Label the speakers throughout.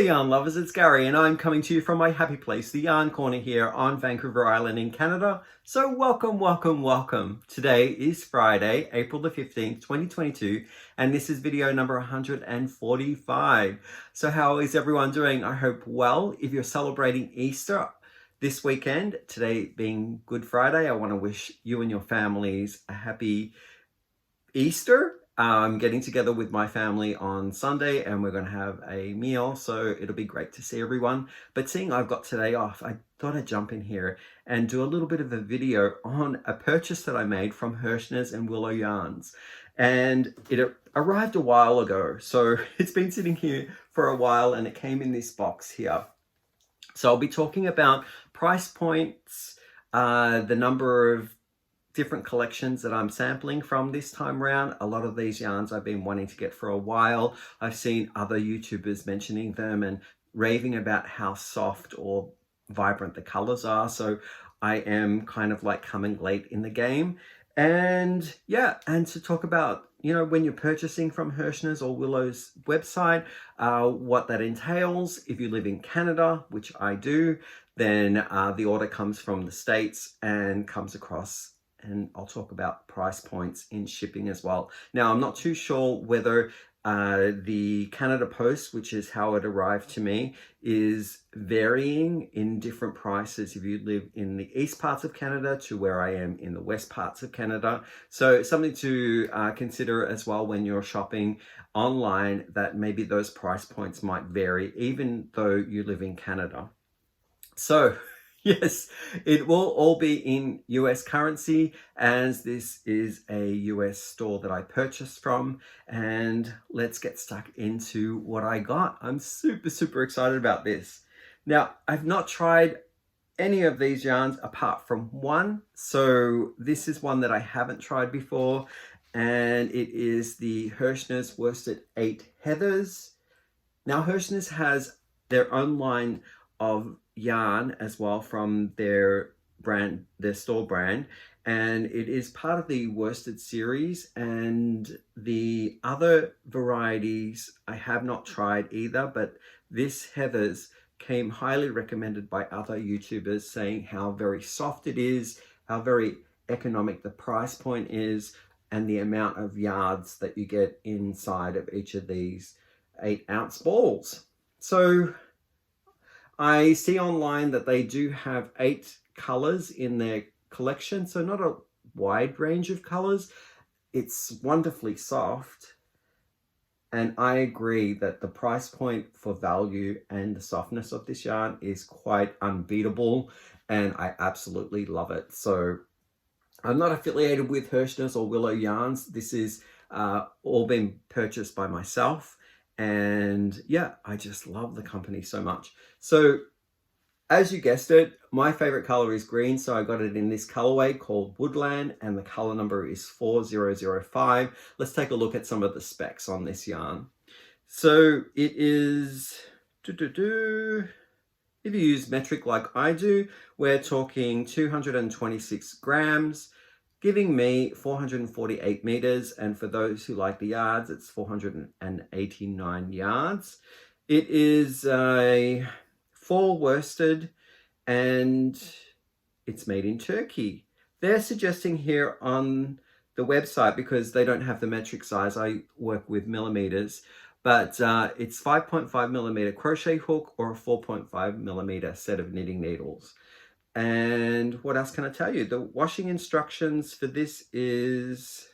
Speaker 1: there yarn lovers, it's Gary and I'm coming to you from my happy place, the Yarn Corner here on Vancouver Island in Canada. So welcome. Today is Friday, April the 15th, 2022, and this is video number 145. So how is everyone doing? I hope well. If you're celebrating Easter this weekend, today being Good Friday, I want to wish you and your families a happy Easter. I'm getting together with my family on Sunday and we're going to have a meal, so it'll be great to see everyone. But seeing I've got today off, I thought I'd jump in here and do a little bit of a video on a purchase that I made from Herrschners and Willow Yarns. And it arrived a while ago, so it's been sitting here for a while and it came in this box here. So I'll be talking about price points, the number of different collections that I'm sampling from this time around. A lot of these yarns I've been wanting to get for a while. I've seen other YouTubers mentioning them and raving about how soft or vibrant the colors are. So I am kind of like coming late in the game. And yeah, and to talk about, you know, when you're purchasing from Herschners or Willow's website, what that entails. If you live in Canada, which I do, then the order comes from the States and comes across, and I'll talk about price points in shipping as well. Now, I'm not too sure whether the Canada Post, which is how it arrived to me, is varying in different prices if you live in the east parts of Canada to where I am in the west parts of Canada. So something to consider as well when you're shopping online, that maybe those price points might vary even though you live in Canada. So yes, it will all be in US currency, as this is a US store that I purchased from. And let's get stuck into what I got. I'm super excited about this. Now, I've not tried any of these yarns apart from one. So this is one that I haven't tried before, and it is the Herrschners Worsted 8 Heathers. Now, Herrschners has their own line of yarn as well from their brand, their store brand, and it is part of the worsted series. And the other varieties I have not tried either, but this Heathers came highly recommended by other YouTubers, saying how very soft it is, how very economic the price point is, and the amount of yards that you get inside of each of these 8-ounce balls. So I see online that they do have 8 colors in their collection, so not a wide range of colors. It's wonderfully soft, and I agree that the price point for value and the softness of this yarn is quite unbeatable, and I absolutely love it. So I'm not affiliated with Herrschners or Willow Yarns. This is all been purchased by myself. And yeah, I just love the company so much. So as you guessed it, my favorite color is green. So I got it in this colorway called Woodland, and the color number is 4005. Let's take a look at some of the specs on this yarn. So it is, if you use metric like I do, we're talking 226 grams, giving me 448 meters. And for those who like the yards, it's 489 yards. It is a fall worsted, and it's made in Turkey. They're suggesting here on the website, because they don't have the metric size, I work with millimeters, but it's 5.5 millimeter crochet hook or a 4.5 millimeter set of knitting needles. And what else can I tell you? The washing instructions for this is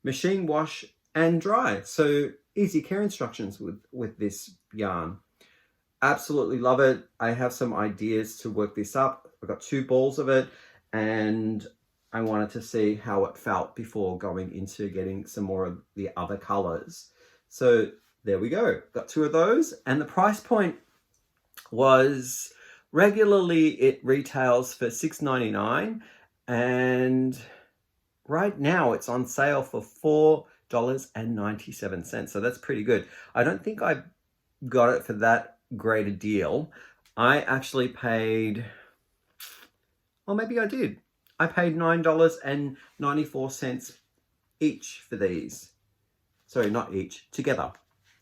Speaker 1: machine wash and dry. So easy care instructions with this yarn. Absolutely love it. I have some ideas to work this up. I've got 2 balls of it, and I wanted to see how it felt before going into getting some more of the other colors. So there we go. Got 2 of those, and the price point was, regularly it retails for $6.99, and right now it's on sale for $4.97. So that's pretty good. I don't think I got it for that great a deal. I actually paid, well, maybe I did. I paid $9.94 each for these. Sorry, not each, together.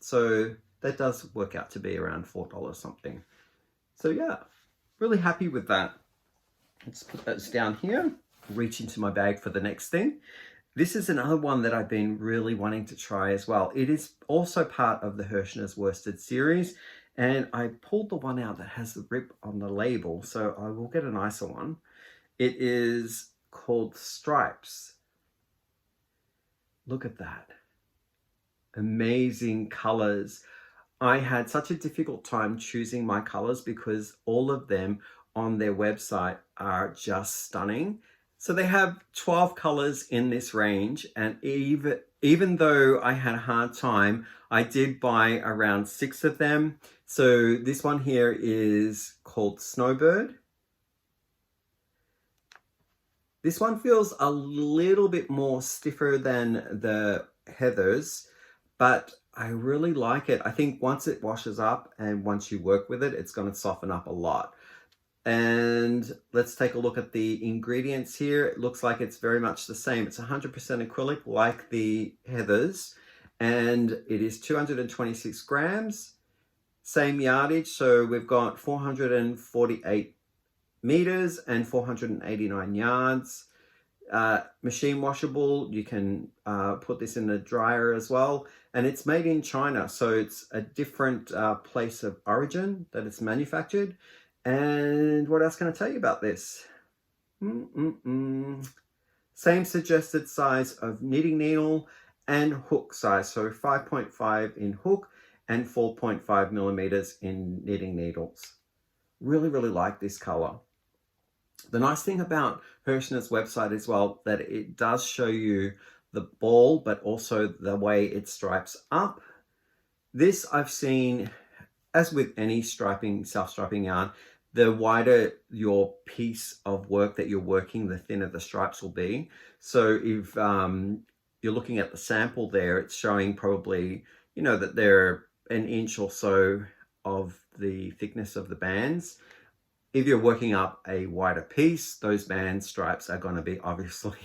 Speaker 1: So that does work out to be around $4 something. So yeah, really happy with that. Let's put those down here, reach into my bag for the next thing. This is another one that I've been really wanting to try as well. It is also part of the Herrschners Worsted series, and I pulled the one out that has the rip on the label, so I will get a nicer one. It is called Stripes. Look at that. Amazing colors. I had such a difficult time choosing my colors because all of them on their website are just stunning. So they have 12 colors in this range, and even though I had a hard time, I did buy around 6 of them. So this one here is called Snowbird. This one feels a little bit more stiffer than the Heathers, but I really like it. I think once it washes up and once you work with it, it's going to soften up a lot. And let's take a look at the ingredients here. It looks like it's very much the same. It's 100% acrylic like the Heathers, and it is 226 grams. Same yardage, so we've got 448 meters and 489 yards. Machine washable. You can put this in the dryer as well, and it's made in China, so it's a different place of origin that it's manufactured. And what else can I tell you about this? Same suggested size of knitting needle and hook size, so 5.5 in hook and 4.5 millimeters in knitting needles. Really like this color. The nice thing about Herschner's website as well, that it does show you the ball, but also the way it stripes up. This I've seen, as with any striping, self-striping yarn, the wider your piece of work that you're working, the thinner the stripes will be. So if you're looking at the sample there, it's showing probably, you know, that they're an inch or so of the thickness of the bands. If you're working up a wider piece, those band stripes are going to be obviously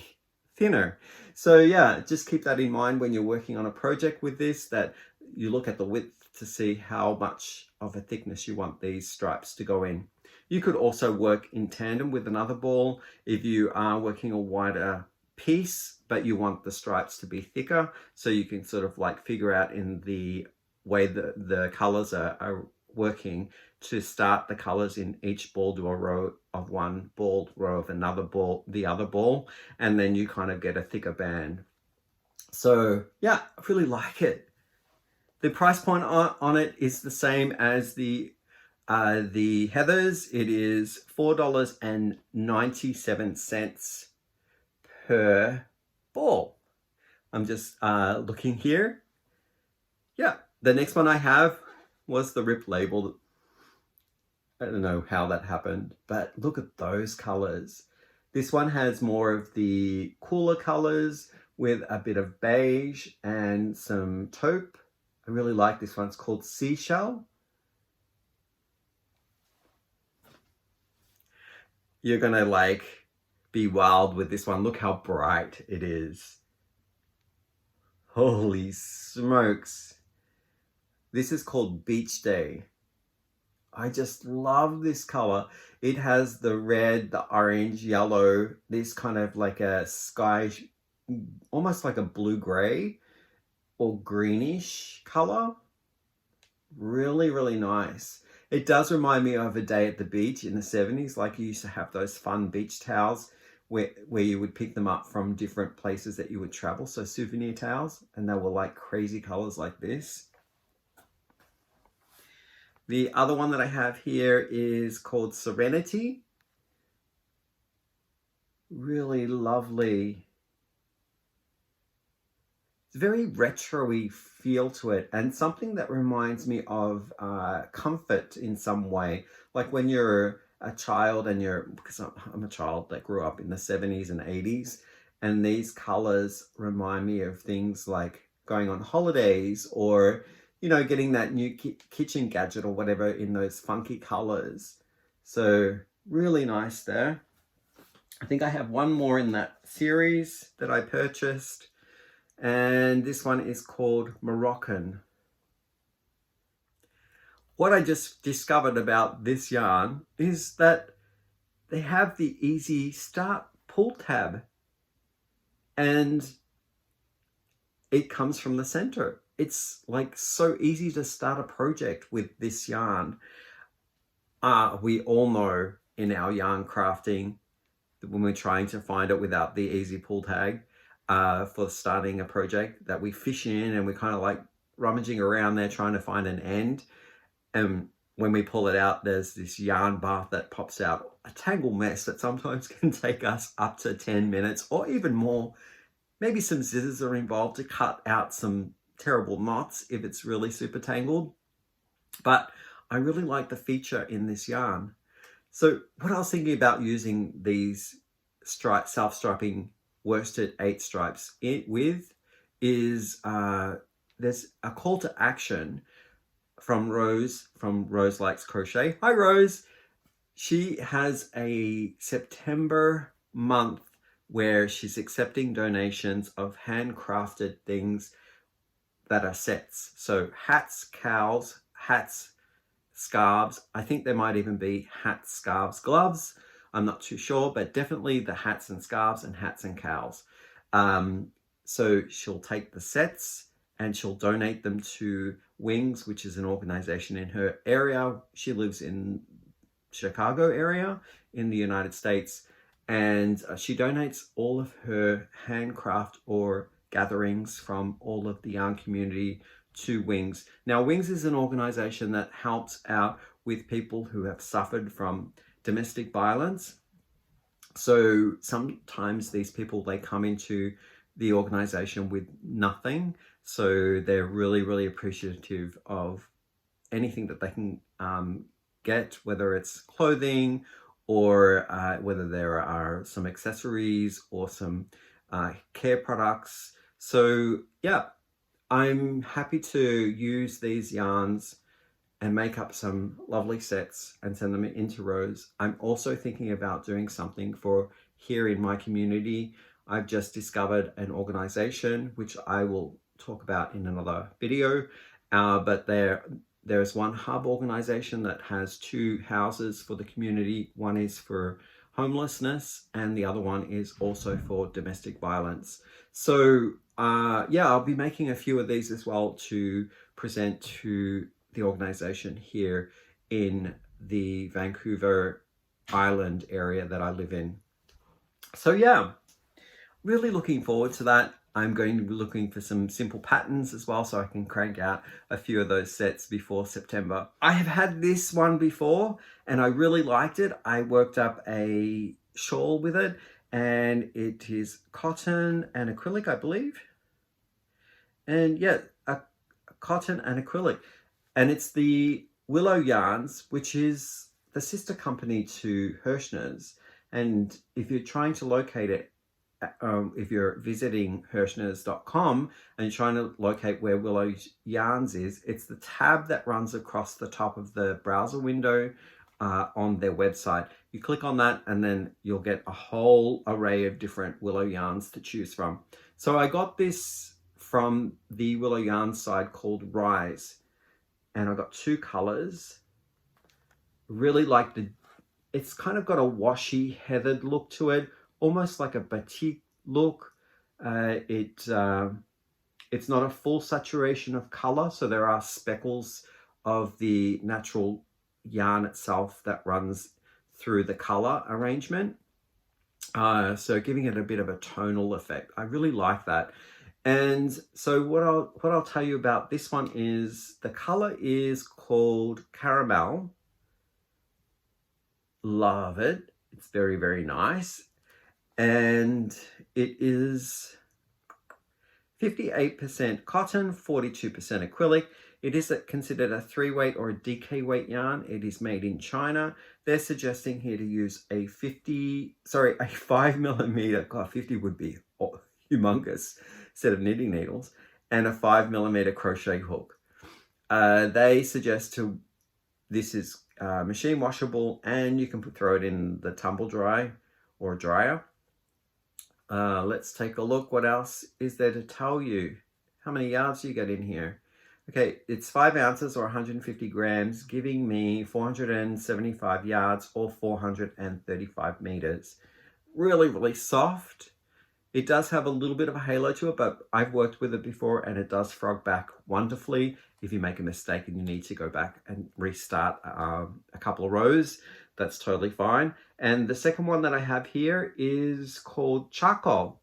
Speaker 1: thinner. So yeah, just keep that in mind when you're working on a project with this, that you look at the width to see how much of a thickness you want these stripes to go in. You could also work in tandem with another ball if you are working a wider piece, but you want the stripes to be thicker, so you can sort of like figure out in the way the colors are working to start the colors in each ball, do a row of one ball, row of another ball, the other ball, and then you kind of get a thicker band. So yeah, I really like it. The price point on it is the same as the Heathers. It is $4.97 per ball. I'm just looking here. Yeah, the next one I have was the rip label. I don't know how that happened, but look at those colors. This one has more of the cooler colors with a bit of beige and some taupe. I really like this one. It's called Seashell. You're gonna like be wild with this one. Look how bright it is. Holy smokes. This is called Beach Day. I just love this color. It has the red, the orange, yellow, this kind of like a sky, almost like a blue-gray or greenish color. Really nice. It does remind me of a day at the beach in the 70s, like you used to have those fun beach towels where you would pick them up from different places that you would travel, so souvenir towels, and they were like crazy colors like this. The other one that I have here is called Serenity. Really lovely. It's very retro-y feel to it, and something that reminds me of comfort in some way. Like when you're a child and because I'm a child that grew up in the 70s and 80s, and these colors remind me of things like going on holidays or, you know, getting that new kitchen gadget or whatever in those funky colors. So really nice there. I think I have one more in that series that I purchased, and this one is called Moroccan. what I just discovered about this yarn is that they have the easy start pull tab, and it comes from the center. It's like so easy to start a project with this yarn. We all know in our yarn crafting that when we're trying to find it without the easy pull tag for starting a project, that we fish in and we're kind of like rummaging around there trying to find an end. And when we pull it out, there's this yarn bath that pops out, a tangled mess that sometimes can take us up to 10 minutes or even more. Maybe some scissors are involved to cut out some terrible knots if it's really super tangled. But I really like the feature in this yarn. So what I was thinking about using these self-striping worsted 8 stripes with is there's a call to action from Rose Likes Crochet. Hi Rose. She has a September month where she's accepting donations of handcrafted things that are sets. So hats, cowls, hats, scarves. I think there might even be hats, scarves, gloves. I'm not too sure, but definitely the hats and scarves and hats and cowls. So she'll take the sets and she'll donate them to Wings, which is an organization in her area. She lives in Chicago area in the United States, and she donates all of her handcraft or gatherings from all of the yarn community to Wings. Now, Wings is an organization that helps out with people who have suffered from domestic violence. So sometimes these people, they come into the organization with nothing. So they're really, really appreciative of anything that they can get, whether it's clothing or whether there are some accessories or some care products. So yeah, I'm happy to use these yarns and make up some lovely sets and send them into Rose. I'm also thinking about doing something for here in my community. I've just discovered an organization, which I will talk about in another video, but there's one hub organization that has 2 houses for the community. One is for homelessness and the other one is also for domestic violence. So yeah, I'll be making a few of these as well to present to the organization here in the Vancouver Island area that I live in. So yeah, really looking forward to that. I'm going to be looking for some simple patterns as well so I can crank out a few of those sets before September. I have had this one before and I really liked it. I worked up a shawl with it and it is cotton and acrylic, I believe. And yeah, a cotton and acrylic. And it's the Willow Yarns, which is the sister company to Herrschners. And if you're trying to locate it, if you're visiting Herrschners.com and you're trying to locate where Willow Yarns is, it's the tab that runs across the top of the browser window on their website. You click on that and then you'll get a whole array of different Willow Yarns to choose from. So I got this from the Willow Yarns side called Rise, and I got 2 colors. Really like it's kind of got a washy, heathered look to it, almost like a batik look. It's not a full saturation of color, so there are speckles of the natural yarn itself that runs through the color arrangement. So giving it a bit of a tonal effect. I really like that. And so what I'll tell you about this one is the color is called Caramel. Love it. It's very, very nice. And it is 58% cotton, 42% acrylic. It is considered a 3-weight or a DK weight yarn. It is made in China. They're suggesting here to use a 5mm, God, 50 would be humongous, set of knitting needles, and a 5mm crochet hook. They suggest this is machine washable and you can throw it in the tumble dry or dryer. Let's take a look. What else is there to tell you? How many yards do you get in here? Okay, it's 5 ounces or 150 grams, giving me 475 yards or 435 meters. Really, really soft. It does have a little bit of a halo to it, but I've worked with it before and it does frog back wonderfully. If you make a mistake and you need to go back and restart a couple of rows, that's totally fine. And the second one that I have here is called Charcoal.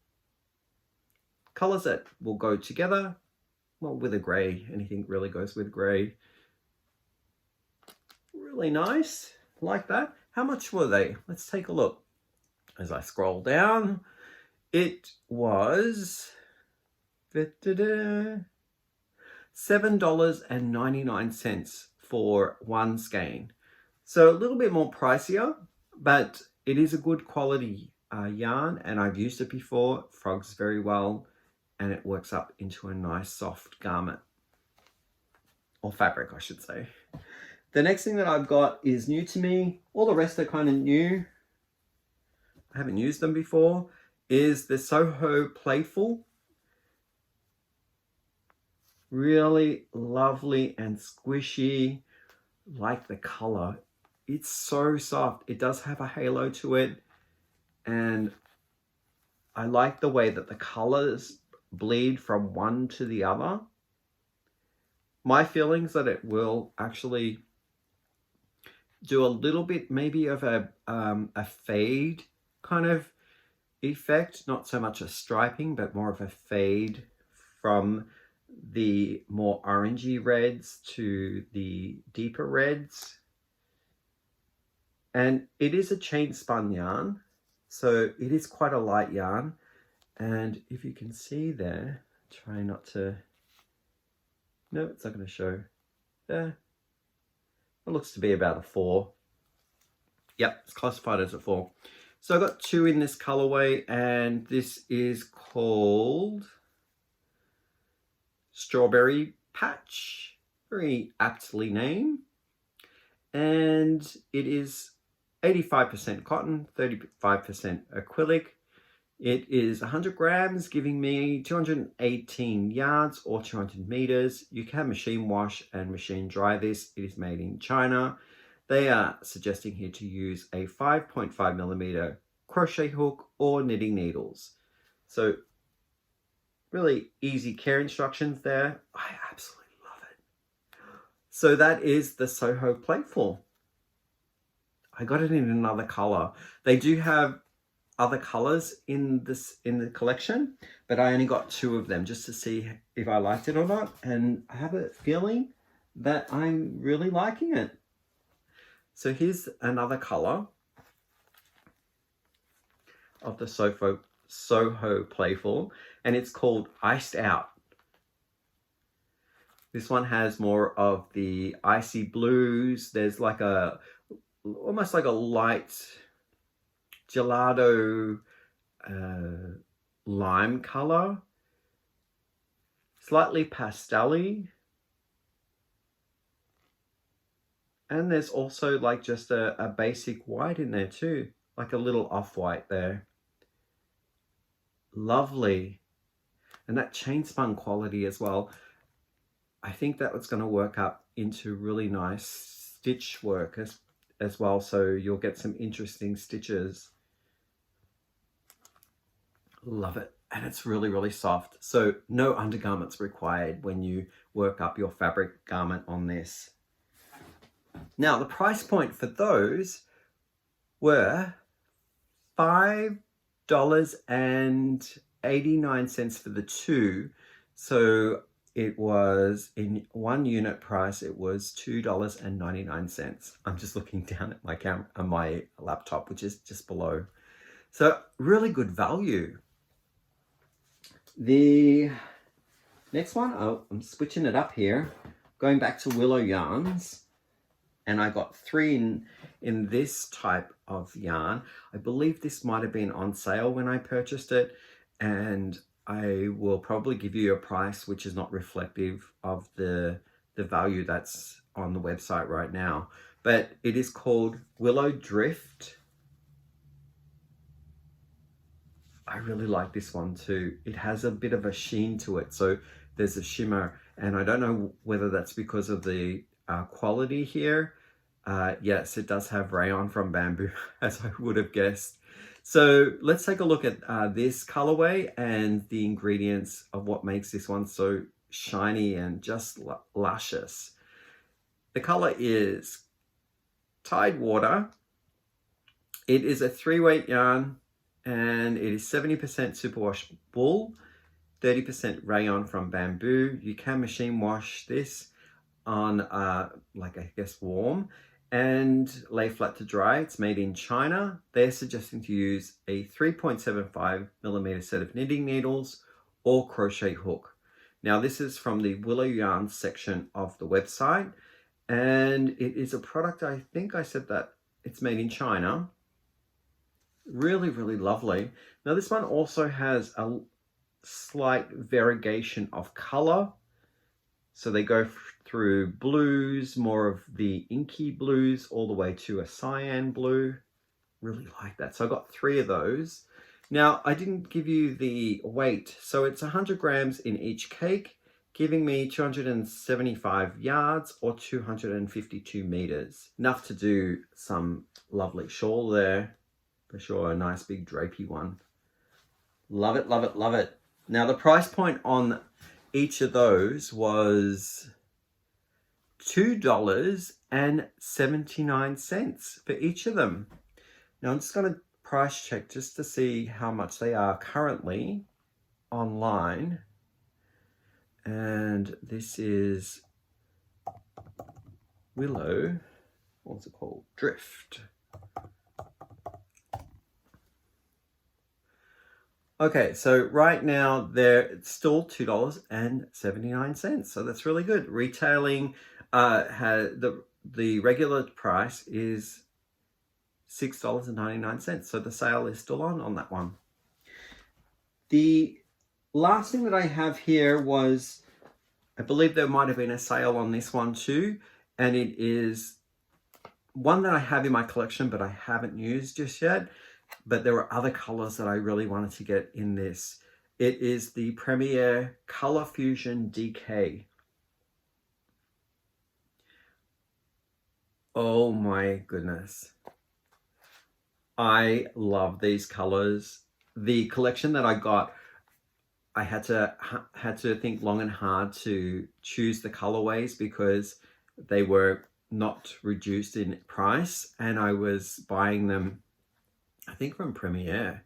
Speaker 1: Colors that will go together, well, with a gray. Anything really goes with gray. Really nice, like that. How much were they? Let's take a look. As I scroll down, it was $7.99 for one skein. So a little bit more pricier, but it is a good quality yarn, and I've used it before. It frogs very well, and it works up into a nice soft garment, or fabric, I should say. The next thing that I've got is new to me. All the rest are kind of new. I haven't used them before. Is the Soho Playful. Really lovely and squishy. Like the color. It's so soft. It does have a halo to it. And I like the way that the colors bleed from one to the other. My feelings that it will actually do a little bit maybe of a fade kind of effect, not so much a striping, but more of a fade from the more orangey reds to the deeper reds. And it is a chain spun yarn, so it is quite a light yarn. And if you can see there, try not to, no, it's not going to show there. It looks to be about a 4. Yep, it's classified as a 4. So I've got 2 in this colorway, and this is called Strawberry Patch. Very aptly named. And it is 85% cotton, 35% acrylic. It is 100 grams, giving me 218 yards or 200 meters. You can machine wash and machine dry this. It is made in China. They are suggesting here to use a 5.5 millimeter crochet hook or knitting needles. So really easy care instructions there. I absolutely love it. So that is the Soho Playful. I got it in another color. They do have other colors in the collection, but I only got 2 of them just to see if I liked it or not. And I have a feeling that I'm really liking it. So here's another color of the Soho Playful, and it's called Iced Out. This one has more of the icy blues. There's like almost like a light gelato lime color, slightly pastel-y. And there's also like just a basic white in there too, like a little off-white there. Lovely. And that chain spun quality as well. I think that was going to work up into really nice stitch work as well. So you'll get some interesting stitches. Love it. And it's really, really soft. So no undergarments required when you work up your fabric garment on this. Now, the price point for those were $5.89 for the 2. So it was, in one unit price, it was $2.99. I'm just looking down at my camera on my laptop, which is just below. So really good value. The next one, I'm switching it up here, going back to Willow Yarns. And I got 3 in this type of yarn. I believe this might have been on sale when I purchased it, and I will probably give you a price which is not reflective of the value that's on the website right now. But it is called Willow Drift. I really like this one too. It has a bit of a sheen to it. So there's a shimmer, and I don't know whether that's because of the quality here. Yes, it does have rayon from bamboo, as I would have guessed. So let's take a look at this colorway and the ingredients of what makes this one so shiny and just luscious. The color is Tidewater. It is a 3-weight yarn, and it is 70% superwash wool, 30% rayon from bamboo. You can machine wash this on like, I guess, warm, and lay flat to dry. It's made in China. They're suggesting to use a 3.75mm set of knitting needles or crochet hook. Now this is from the Willow Yarns section of the website, and it is a product, I think I said that it's made in China. Really, really lovely. Now this one also has a slight variegation of color. So they go through blues, more of the inky blues, all the way to a cyan blue. Really like that. So I got 3 of those. Now I didn't give you the weight. So it's 100 grams in each cake, giving me 275 yards or 252 meters. Enough to do some lovely shawl there. For sure, a nice big drapey one. Love it, love it, love it. Now the price point on each of those was $2.79 for each of them. Now I'm just going to price check just to see how much they are currently online. And this is Willow, what's it called? Drift. Okay, so right now it's still $2.79, so that's really good. Retailing the regular price is $6.99, so the sale is still on that one. The last thing that I have here was, I believe there might have been a sale on this one too, and it is one that I have in my collection but I haven't used just yet. But there were other colors that I really wanted to get in this. It is the Premier Color Fusion DK. Oh my goodness. I love these colors. The collection that I got, I had to think long and hard to choose the colorways because they were not reduced in price, and I was buying them, I think, from Premier,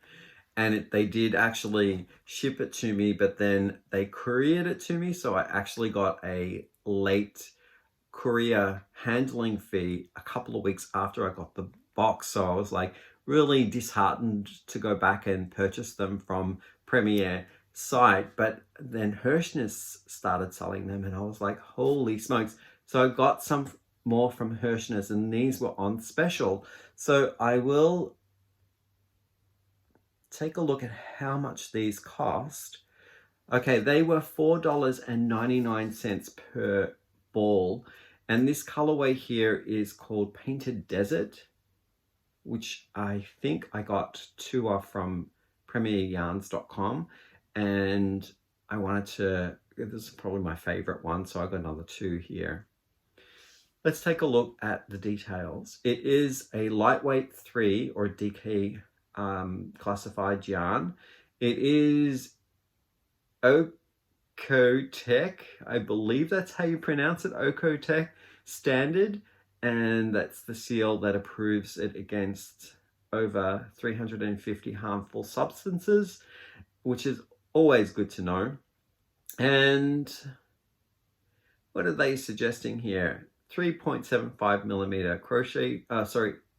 Speaker 1: and they did actually ship it to me, but then they couriered it to me, so I actually got a late courier handling fee a couple of weeks after I got the box. So I was like really disheartened to go back and purchase them from Premier site, but then Herrschners started selling them, and I was like, holy smokes. So I got some more from Herrschners, and these were on special. So I will take a look at how much these cost. Okay, they were $4.99 per ball, and this colorway here is called Painted Desert, which I think I got 2 off from premieryarns.com, and I wanted to, this is probably my favorite one, so I got another 2 here. Let's take a look at the details. It is a lightweight 3 or DK classified yarn. It is Oeko-Tex, I believe that's how you pronounce it, Oeko-Tex standard, and that's the seal that approves it against over 350 harmful substances, which is always good to know. And what are they suggesting here? 3.75mm crochet,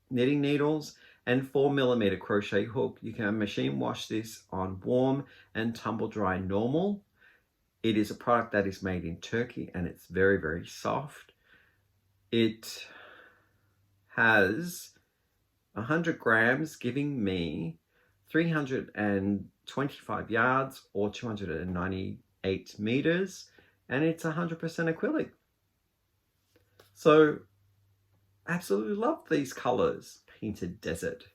Speaker 1: knitting needles, and 4mm crochet hook. You can machine wash this on warm and tumble dry normal. It is a product that is made in Turkey, and it's very, very soft. It has 100 grams, giving me 325 yards or 298 meters, and it's 100% acrylic. So absolutely love these colors. Painted Desert.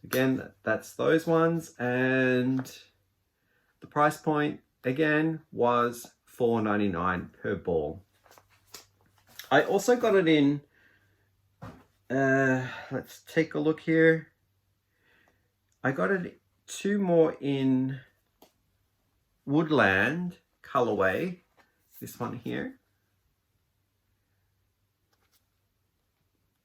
Speaker 1: Again, that's those ones, and the price point again was $4.99 per ball. I also got it in, let's take a look here. I got it 2 more in Woodland colorway, this one here.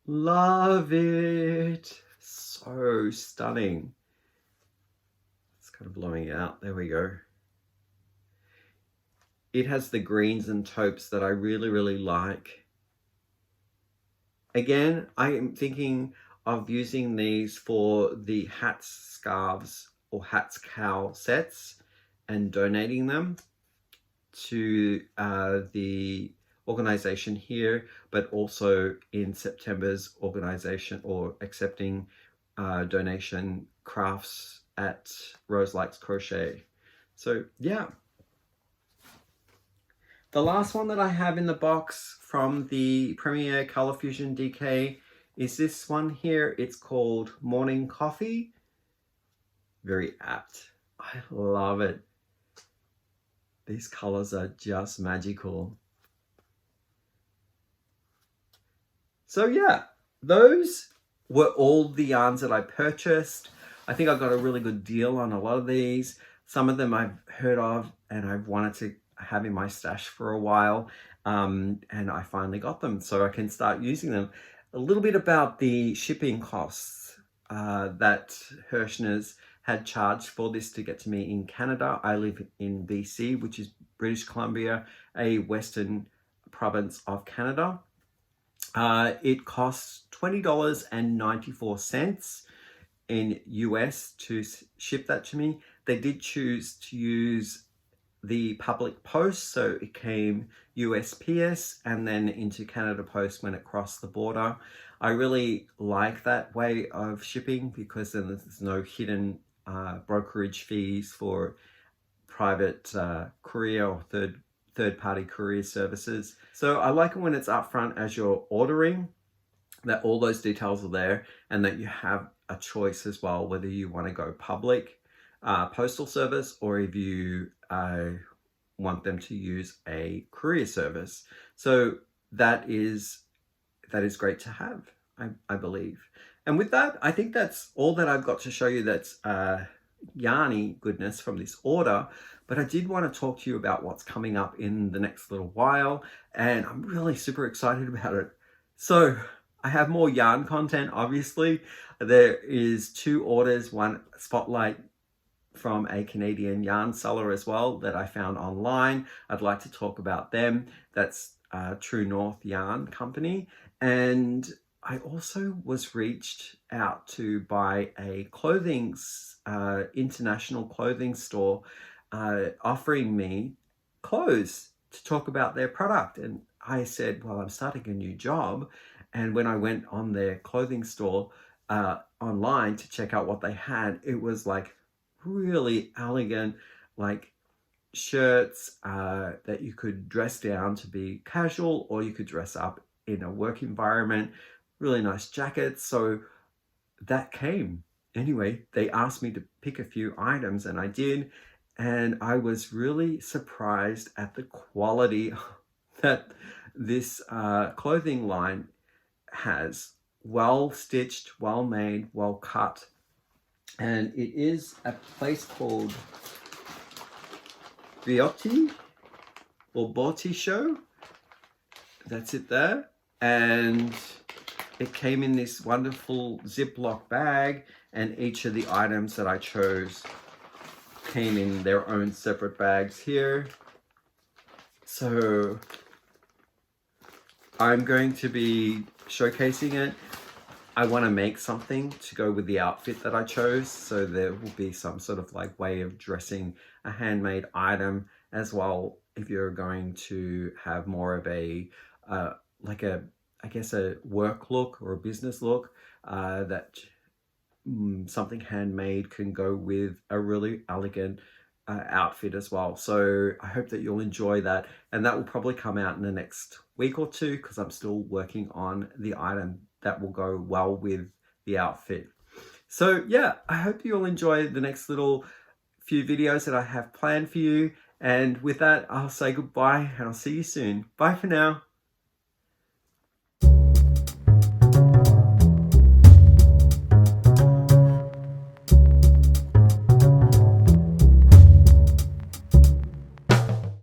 Speaker 1: Love it, so stunning. It's kind of blowing out, there we go. It has the greens and taupes that I really like. Again, I am thinking of using these for the hats, scarves, or hats, cowl sets and donating them to the organization here, but also in September's organization, or accepting donation crafts at Rose Likes Crochet. So yeah. The last one that I have in the box from the Premier Color Fusion DK is this one here. It's called Morning Coffee. Very apt. I love it. These colors are just magical. So yeah, those were all the yarns that I purchased. I think I got a really good deal on a lot of these. Some of them I've heard of and I've wanted to have in my stash for a while, and I finally got them so I can start using them. A little bit about the shipping costs that Herrschners had charged for this to get to me in Canada. I live in BC, which is British Columbia, a western province of Canada. It costs $20.94 in US to ship that to me. They did choose to use the public post, so it came USPS and then into Canada Post when it crossed the border. I really like that way of shipping because then there's no hidden brokerage fees for private courier or third-party courier services. So I like it when it's upfront as you're ordering, that all those details are there and that you have a choice as well, whether you want to go public postal service or if you want them to use a courier service. So that is great to have, I believe. And with that, I think that's all that I've got to show you that's yarny goodness from this order. But I did want to talk to you about what's coming up in the next little while, and I'm really super excited about it. So I have more yarn content, obviously. There is 2 orders, one spotlight from a Canadian yarn seller as well that I found online. I'd like to talk about them. That's True North Yarn Company. And I also was reached out to by a clothing, international clothing store offering me clothes to talk about their product. And I said, well, I'm starting a new job. And when I went on their clothing store online to check out what they had, it was like really elegant, like shirts that you could dress down to be casual, or you could dress up in a work environment. Really nice jackets. So that came. Anyway, they asked me to pick a few items and I did. And I was really surprised at the quality that this clothing line has. Well stitched, well made, well cut. And it is a place called Biotti or Botti Show. That's it there. And it came in this wonderful Ziploc bag, and each of the items that I chose came in their own separate bags here. So I'm going to be showcasing it. I want to make something to go with the outfit that I chose, so there will be some sort of like way of dressing a handmade item as well, if you're going to have more of a like a, I guess, a work look or a business look, that something handmade can go with a really elegant outfit as well. So I hope that you'll enjoy that, and that will probably come out in the next week or 2 because I'm still working on the item that will go well with the outfit. So yeah, I hope you'll enjoy the next little few videos that I have planned for you, And with that, I'll say goodbye and I'll see you soon. Bye for now.